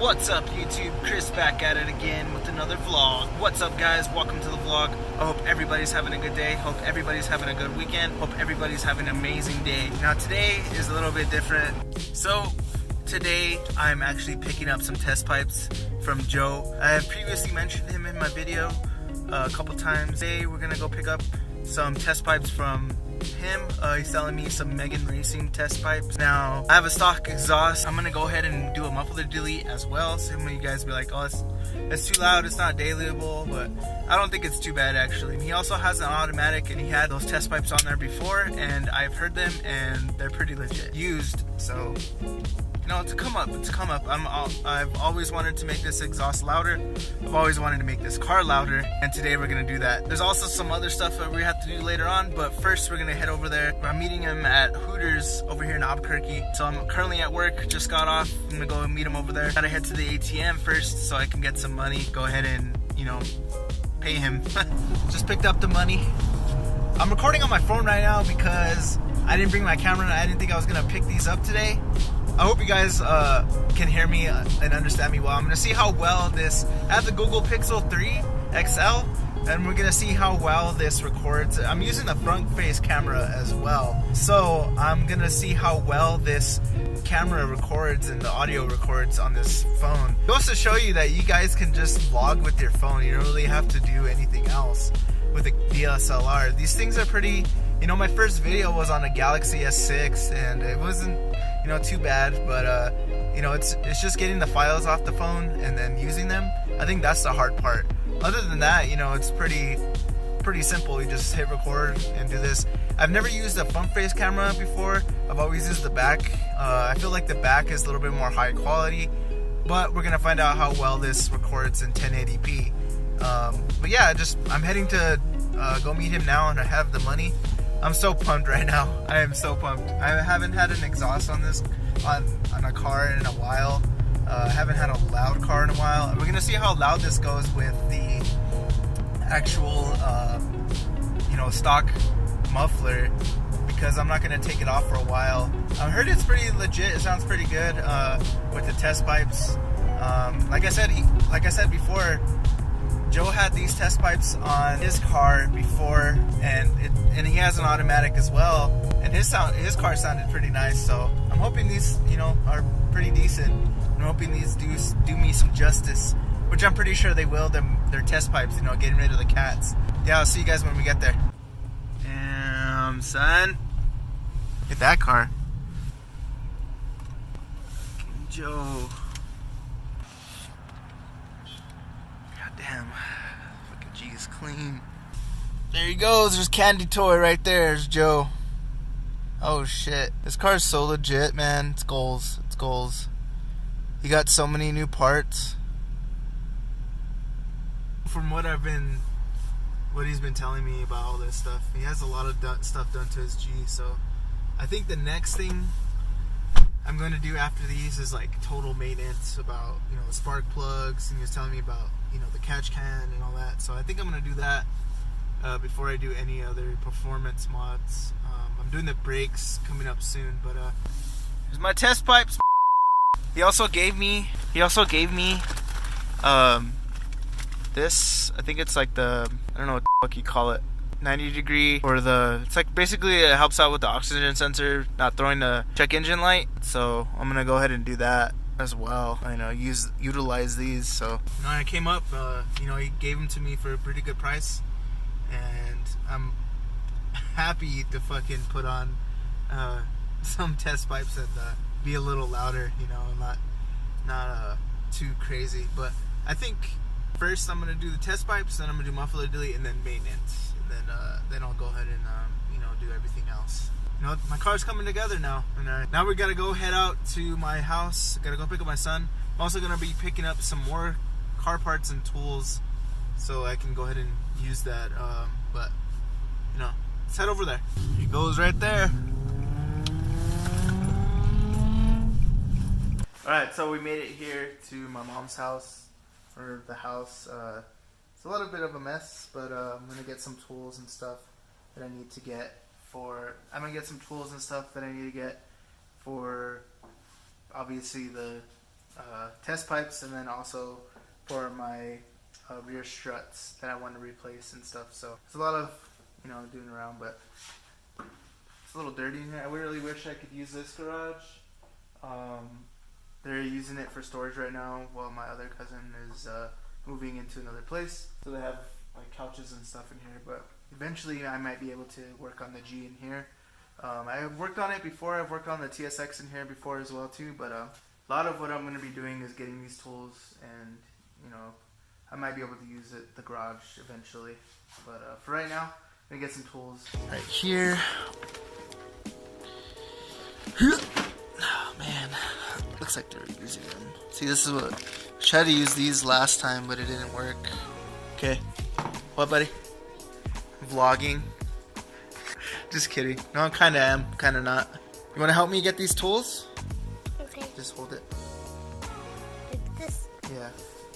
What's up YouTube? Chris back at it again with another vlog. What's up guys? Welcome to the vlog. I hope everybody's having a good day. Hope everybody's having a good weekend. Hope everybody's having an amazing day. Now today is a little bit different. So today I'm actually picking up some test pipes from Joe. I have previously mentioned him in my video a couple times. Today we're gonna go pick up some test pipes from him. He's selling me some Megan Racing test pipes. Now I have a stock exhaust. I'm gonna go ahead and do a muffler delete as well. Some of you guys be like, oh, it's too loud, it's not dailyable, but I don't think it's too bad actually. He also has an automatic, and he had those test pipes on there before, and I've heard them and they're pretty legit used. So no, it's a come up. I've always wanted to make this exhaust louder. I've always wanted to make this car louder, and today we're gonna do that. There's also some other stuff that we have to do later on, but first we're gonna head over there. I'm meeting him at Hooters over here in Albuquerque. So I'm currently at work, just got off. I'm gonna go and meet him over there. Gotta head to the ATM first so I can get some money. Go ahead and, pay him. Just picked up the money. I'm recording on my phone right now because I didn't bring my camera and I didn't think I was gonna pick these up today. I hope you guys can hear me and understand me well. I'm going to see how well this, I have the Google Pixel 3 XL, and we're going to see how well this records. I'm using the front face camera as well, so I'm going to see how well this camera records and the audio records on this phone. It goes to show you that you guys can just vlog with your phone. You don't really have to do anything else with a DSLR. These things are pretty, my first video was on a Galaxy S6 and it wasn't too bad, but it's just getting the files off the phone and then using them. I think that's the hard part. Other than that, it's pretty simple. You just hit record and do this. I've never used a front face camera before. I've always used the back. I feel like the back is a little bit more high quality, but we're gonna find out how well this records in 1080p. But yeah, I'm heading to go meet him now, and I have the money. I'm so pumped right now. I am so pumped. I haven't had an exhaust on this on a car in a while. I haven't had a loud car in a while. We're gonna see how loud this goes with the actual stock muffler, because I'm not gonna take it off for a while. I heard it's pretty legit. It sounds pretty good with the test pipes. Like I said before, Joe had these test pipes on his car before, and he has an automatic as well, and his car sounded pretty nice. So I'm hoping these are pretty decent. I'm hoping these do me some justice, which I'm pretty sure they will. They're test pipes, getting rid of the cats. Yeah, I'll see you guys when we get there. Damn, son, hit that car. Joe. Damn, fucking G is clean. There he goes. There's Candy Toy right there. There's Joe. Oh shit, this car's so legit, man. It's goals. It's goals. He got so many new parts. From what he's been telling me about all this stuff, he has a lot of stuff done to his G. So I think the next thing I'm going to do after these is like total maintenance about the spark plugs, and he was telling me about the catch can and all that. So I think I'm going to do that before I do any other performance mods. I'm doing the brakes coming up soon, but here's my test pipes. He also gave me this, I think it's like I don't know what the fuck you call it, 90 degree, or it's like basically it helps out with the oxygen sensor not throwing the check engine light. So I'm gonna go ahead and do that as well. Utilize these. So I came up, he gave them to me for a pretty good price, and I'm happy to fucking put on some test pipes and be a little louder, not too crazy. But I think first I'm gonna do the test pipes, then I'm gonna do muffler delete, and then maintenance, and then I'll go ahead and do everything else. My car's coming together now, and now we gotta go head out to my house. Gotta go pick up my son. I'm also gonna be picking up some more car parts and tools, so I can go ahead and use that. But let's head over there. He goes right there. All right, so we made it here to my mom's house, or the house. It's a little bit of a mess, but I'm gonna get some tools and stuff that I need to get for obviously the test pipes, and then also for my rear struts that I want to replace and stuff. So it's a lot of doing around, but it's a little dirty in here. I really wish I could use this garage. They're using it for storage right now while my other cousin is moving into another place. So they have like couches and stuff in here, but eventually I might be able to work on the G in here. I've worked on it before. I've worked on the TSX in here before as well too, but a lot of what I'm going to be doing is getting these tools, and I might be able to use the garage eventually. But for right now, I'm going to get some tools. Right here. Oh man, looks like they're using them. See, this is what I tried to use these last time, but it didn't work. Okay, what, buddy? Vlogging? Just kidding. No, I kind of am, kind of not. You want to help me get these tools? Okay. Just hold it. Like this? Yeah.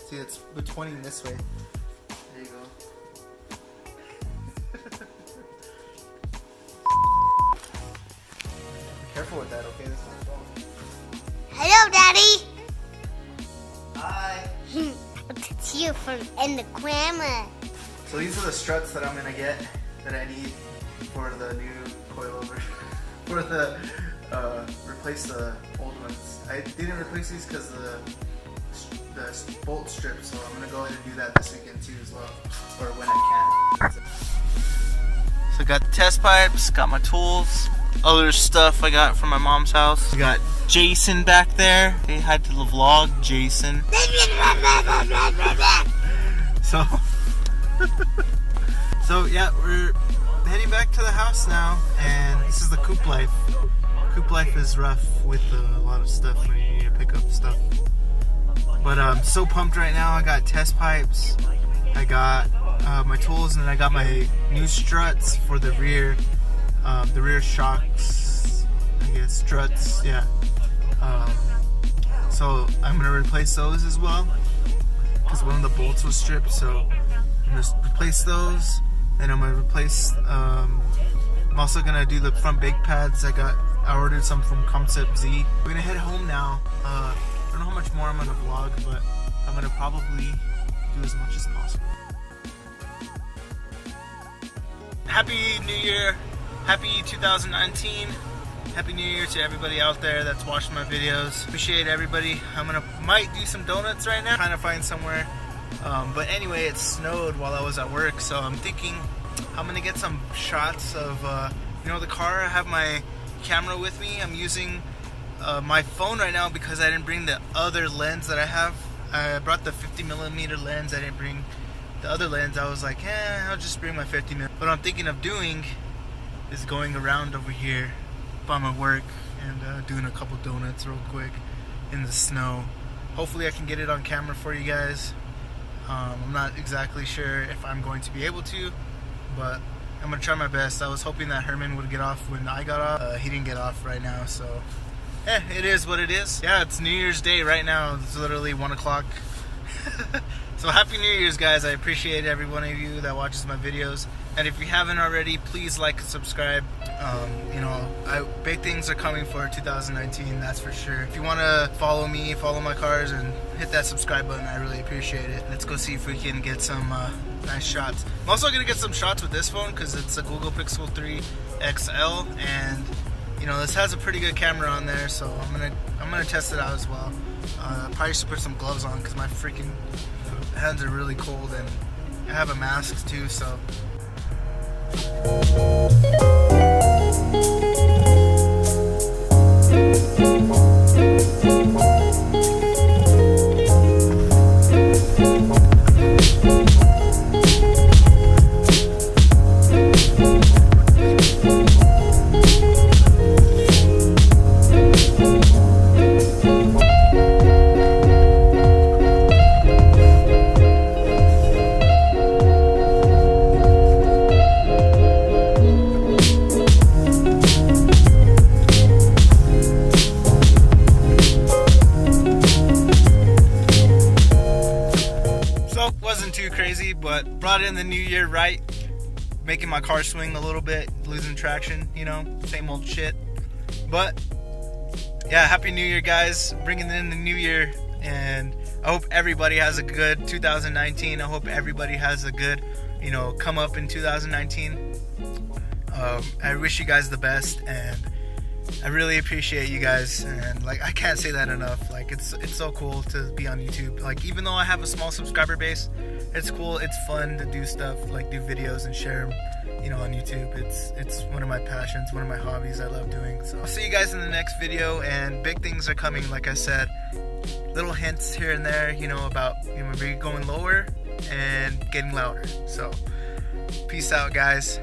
See, it's pointing this way. There you go. Be careful with that, okay? This one's wrong. Hello, Daddy. Hi. It's you from in the camera. So these are the struts that I'm gonna get that I need for the new coilover. For the replace the old ones. I didn't replace these because the bolt stripped, so I'm gonna go ahead and do that this weekend too as well, or when I can. So got the test pipes, got my tools, other stuff I got from my mom's house. We got Jason back there. Say hi to the vlog, Jason. So yeah, we're heading back to the house now, and this is the coop life. Coop life is rough with a lot of stuff when you need to pick up stuff. But I'm so pumped right now. I got test pipes, I got my tools, and then I got my new struts for the rear shocks, I guess, struts, yeah. So I'm gonna replace those as well, because one of the bolts was stripped, so I'm gonna replace those. Then I'm gonna replace, I'm also gonna do the front brake pads. I ordered some from Concept Z. We're gonna head home now. I don't know how much more I'm gonna vlog, but I'm gonna probably do as much as possible. Happy New Year, happy 2019. Happy New Year to everybody out there that's watching my videos. Appreciate everybody. Might do some donuts right now, trying to find somewhere. But anyway, it snowed while I was at work, so I'm thinking I'm gonna get some shots of the car. I have my camera with me. I'm using my phone right now because I didn't bring the other lens that I have. I brought the 50mm lens. I didn't bring the other lens. I was like, I'll just bring my 50mm. What I'm thinking of doing is going around over here by my work and doing a couple donuts real quick in the snow. Hopefully I can get it on camera for you guys. I'm not exactly sure if I'm going to be able to, but I'm going to try my best. I was hoping that Herman would get off when I got off. He didn't get off right now, so it is what it is. Yeah, it's New Year's Day right now. It's literally 1 o'clock. So happy New Year's, guys. I appreciate every one of you that watches my videos. And if you haven't already, please like and subscribe. Big things are coming for 2019, that's for sure. If you want to follow me, follow my cars, and hit that subscribe button, I really appreciate it. Let's go see if we can get some nice shots. I'm also going to get some shots with this phone because it's a Google Pixel 3 XL, and this has a pretty good camera on there, so I'm gonna test it out as well. Probably should put some gloves on because my freaking hands are really cold, and I have a mask too, so. But brought in the new year right, making my car swing a little bit, losing traction, same old shit. But yeah, happy new year, guys, bringing in the new year, and I hope everybody has a good 2019. I hope everybody has a good, come up in 2019. I wish you guys the best, and I really appreciate you guys, and like I can't say that enough. Like it's so cool to be on YouTube. Like even though I have a small subscriber base, it's cool. It's fun to do stuff like do videos and share them, on YouTube. It's one of my passions, one of my hobbies I love doing. So I'll see you guys in the next video, and big things are coming. Like I said, little hints here and there, about maybe going lower and getting louder. So peace out, guys.